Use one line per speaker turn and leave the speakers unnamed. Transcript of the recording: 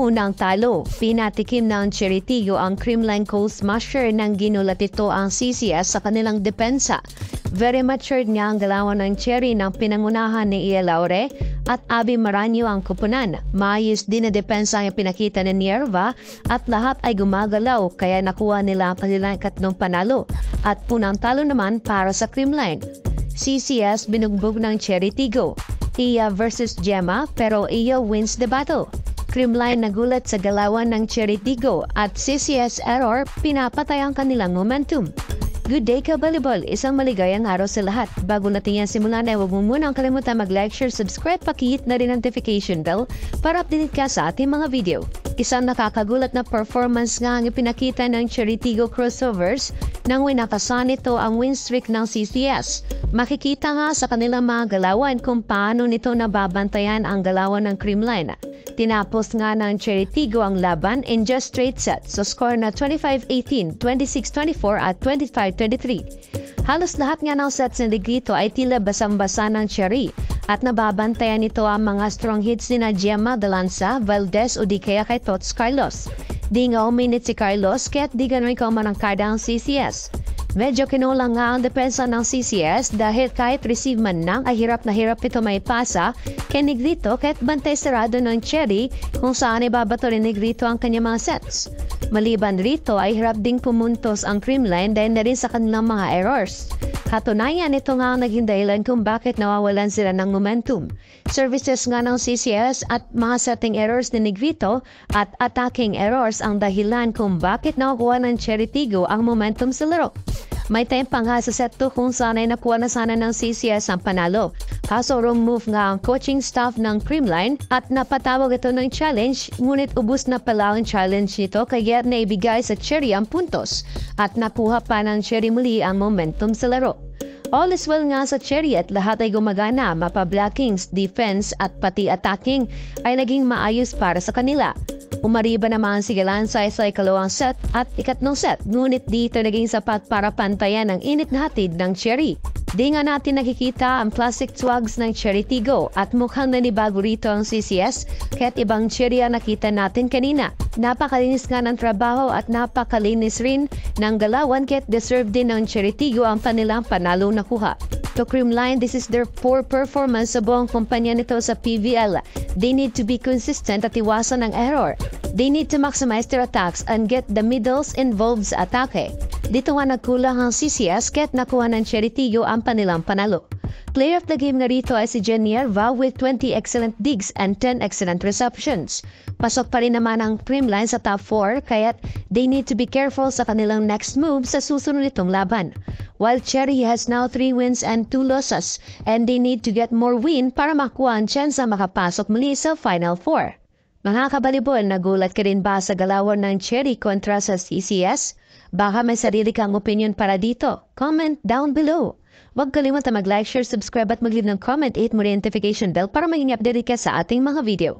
Unang talo, pinatikim ng Cheritigo ang Creamline Cold Smasher nang ginulat ito ang CCS sa kanilang depensa. Very matured niya ang galawan ng Cherry ng pinangunahan ni Ia Laure at Abby Maranyo ang kupunan. Maayos din na depensa ang pinakita ni Nierva at lahat ay gumagalaw kaya nakuha nila ang kanilang ikatlong panalo. At punang talo naman para sa Creamline. CCS binugbog ng Cheritigo. Ia versus Gemma pero Ia wins the battle. Creamline nagulat sa galawan ng Cheritigo at CCS error pinapatay ang kanilang momentum. Good day ka volleyball! Isang maligayang araw sa lahat. Bago natin yan simulan ay huwag mo munang kalimutan mag-like, share, subscribe, pakihit na rin ang notification bell para update ka sa ating mga video. Isang nakakagulat na performance nga ang ipinakita ng Cheritigo Crossovers nang winakasan nito ang win streak ng CCS. Makikita nga sa kanilang mga galawan kung paano nito nababantayan ang galawan ng Creamline. Tinapos nga ng Cheritigo ang laban in just straight sets sa score na 25-18, 26-24 at 25-23. Halos lahat nga ng sets ng Ligrito ay tila basang-basa ng Cherry at nababantayan nito ang mga strong hits ni na Gemma Dalanza, Valdez o di kaya kay Tots Carlos. Di nga uminit si Carlos kaya't di gano'y kumanangkada ang CCS. Medyo kinulang nga ang depensa ng CCS dahil kahit receive man lang ay hirap na hirap ito may pasa kay Negrito kahit bantay sarado ng Cherry kung saan ibabato ni Negrito ang kanyang mga sets. Maliban rito ay hirap ding pumuntos ang Creamline dahil na rin sa kanilang mga errors. Katunayan ito nga ang naging dahilan kung bakit nawawalan sila ng momentum. Services nga ng CCS at mga setting errors ni Negrito at attacking errors ang dahilan kung bakit nakukuha ng Cheritigo ang momentum sa laro. May time pa nga sa set 2 kung saan ay nakuha na sana ng CCS ang panalo. Kaso wrong move nga ang coaching staff ng Creamline at napatawag ito ng challenge ngunit ubus na pala ang challenge nito kaya naibigay sa Cherry ang puntos at nakuha pa ng Cherry muli ang momentum sa laro. All is well nga sa Cherry at lahat ay gumagana, mapa-blockings, defense at pati attacking ay naging maayos para sa kanila. Umariba naman si Galanza sa ikalawang set at ikatlong set, ngunit dito naging sapat para pantayan ang init na hatid ng Cherry. Di nga natin nakikita ang plastic swags ng Cheritigo at mukhang nanibago rito ang CCS kaya't ibang Cherry ang nakita natin kanina. Napakalinis nga ng trabaho at napakalinis rin ng galawan kaya't deserve din ng Cheritigo ang kanilang panalo na kuha. To Creamline, this is their poor performance sa buong kumpanya nito sa PVL. They need to be consistent at iwasan ng error. They need to maximize their attacks and get the middles involved sa atake. Dito nga nagkulang ang CCS kaya't nakuha ng Cheritigo ang panilang panalo. Player of the game nga rito ay si Jen Nierva with 20 excellent digs and 10 excellent receptions. Pasok pa rin naman ang Creamline sa top 4 kaya't they need to be careful sa kanilang next move sa susunod nitong laban. While Cherry has now 3 wins and 2 losses and they need to get more win para makuha ang chance na makapasok muli sa Final 4. Mga kabalibol, nagulat ka rin ba sa galawan ng Cherry kontra sa CCS? Baka may sarili kang opinion para dito. Comment down below. Huwag kalimutan mag-like, share, subscribe at mag-leave ng comment, hit mo rin notification bell para maging updated ka sa ating mga video.